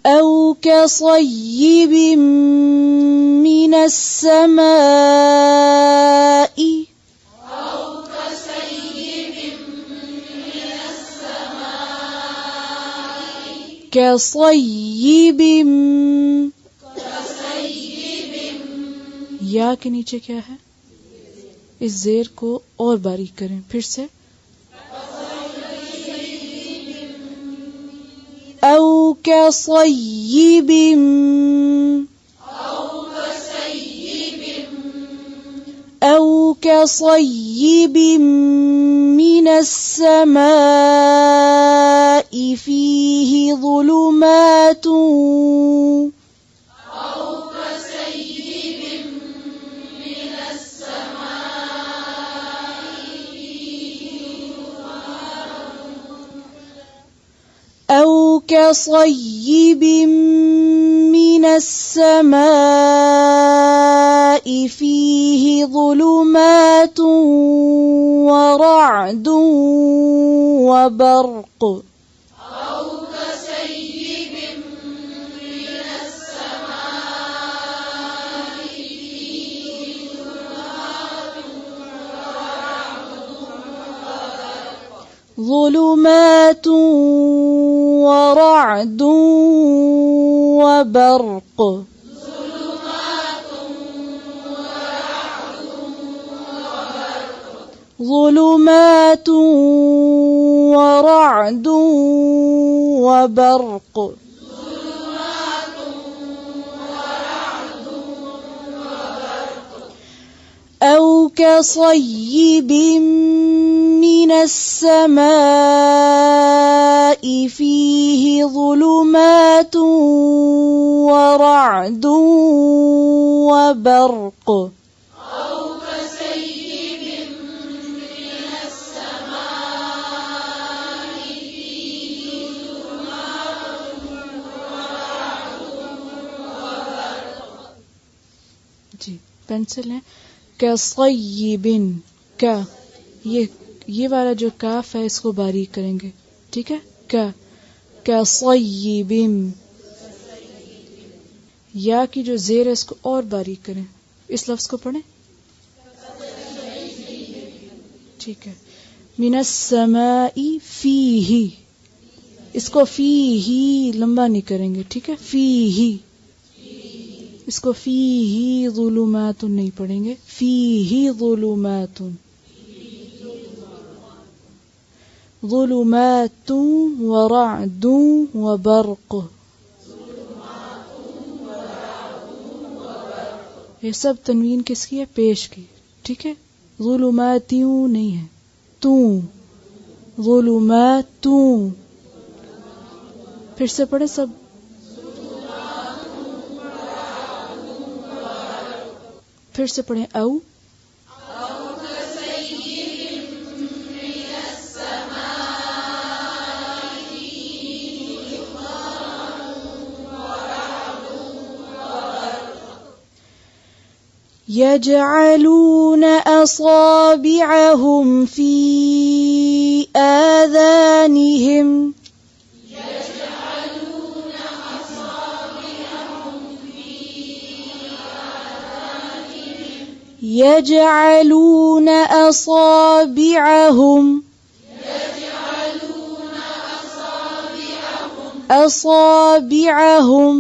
أو كصيب من السماء كصيب या के नीचे क्या है? इस जेर को और बारीक करें फिर से। औ कसय्यिबिम औ कसय्यिबिम मिनस समाइ फीहि ज़ुलुमातुन أو كصيب من السماء فيه ظلمات ورعد وبرق أو كصيب من السماء فيه ظلمات ورعد وبرق ظلمات ورعد وبرق أو كصيب من السماء فيه ظلمات ورعد وبرق أو كصيب من السماء فيه ظلمات ورعد وبرق। जी पेंसिल है। कसय्यिबिन का ये वाला जो काफ है इसको बारीक करेंगे, ठीक है। कसय्यिबिम या की जो जेर है इसको और बारीक करें। इस लफ्ज को पढ़ें, ठीक है। मिनस समाई फीही, इसको फीही लंबा नहीं करेंगे, ठीक है। फीही, इसको फीही ज़ुलुमातुन नहीं पढ़ेंगे, फीही ज़ुलुमातुन ज़ुलुमातुन व रअदुन व बर्क़। ये सब तनवीन किसकी है? पेश की, ठीक है। ज़ुलुमातियु नहीं है, तू ज़ुलुमातु। फिर से पढ़े सब। फिर से पढ़ें औ يجعلون أصابعهم في آذانهم يجعلون أصابعهم أصابعهم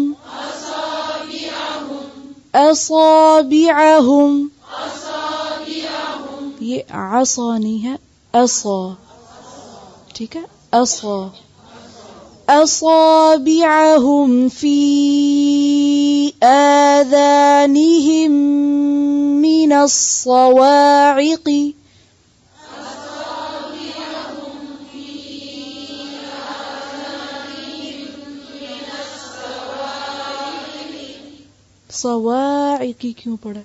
أصابعهم ये आसा नहीं है, असा, ठीक है। असा أصابعهم في آذانهم من الصواعق सवाइकी क्यों पढ़ा?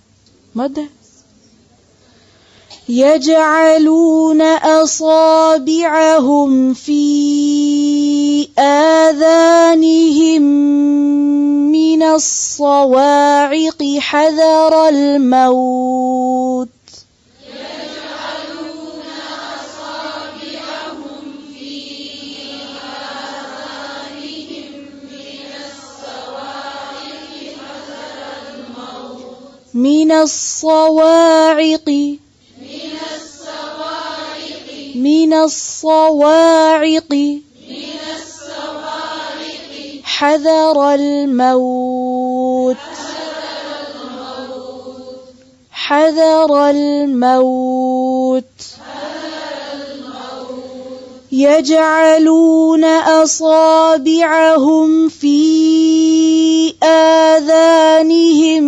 मद है। यजअलून असाबिअहुम फी आज़ानिहिम मिनस सवाइक़ि हज़रल मौत من الصواعق من الصواعق حذر الموت حذر الموت يجعلون أصابعهم في آذانهم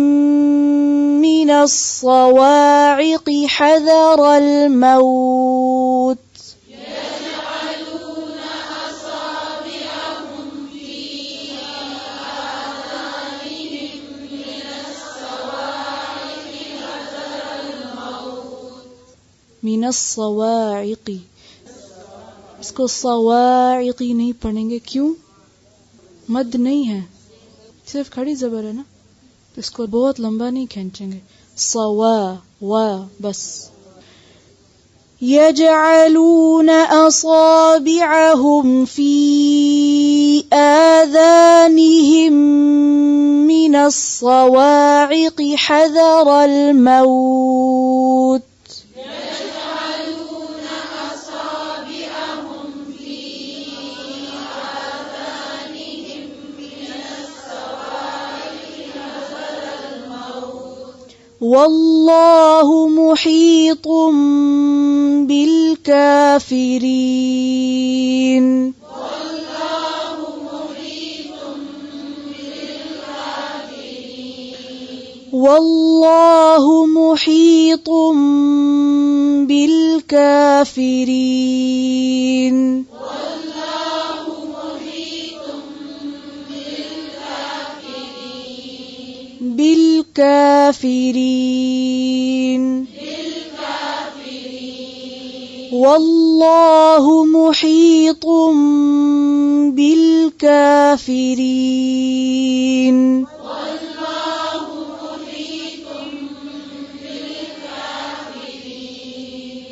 من الصواعق حذر الموت يجعلون أصابعهم في آذانهم من الصواعق حذر الموت من الصواعق. इसको सवाइकी नहीं पढ़ेंगे, क्यों? मद नहीं है, सिर्फ खड़ी जबर है ना, तो इसको बहुत लंबा नहीं खींचेंगे. सवा वा बस. यजअलून असाबिअहुम फी आज़ानिहिम मिनस सवाइक़ि हज़रल मौत. والله محيط بالكافرين. والله محيط بالكافرين. والله محيط بالكافرين. والله محيط بالكافرين. بالكافرين. والله محيط بالكافرين.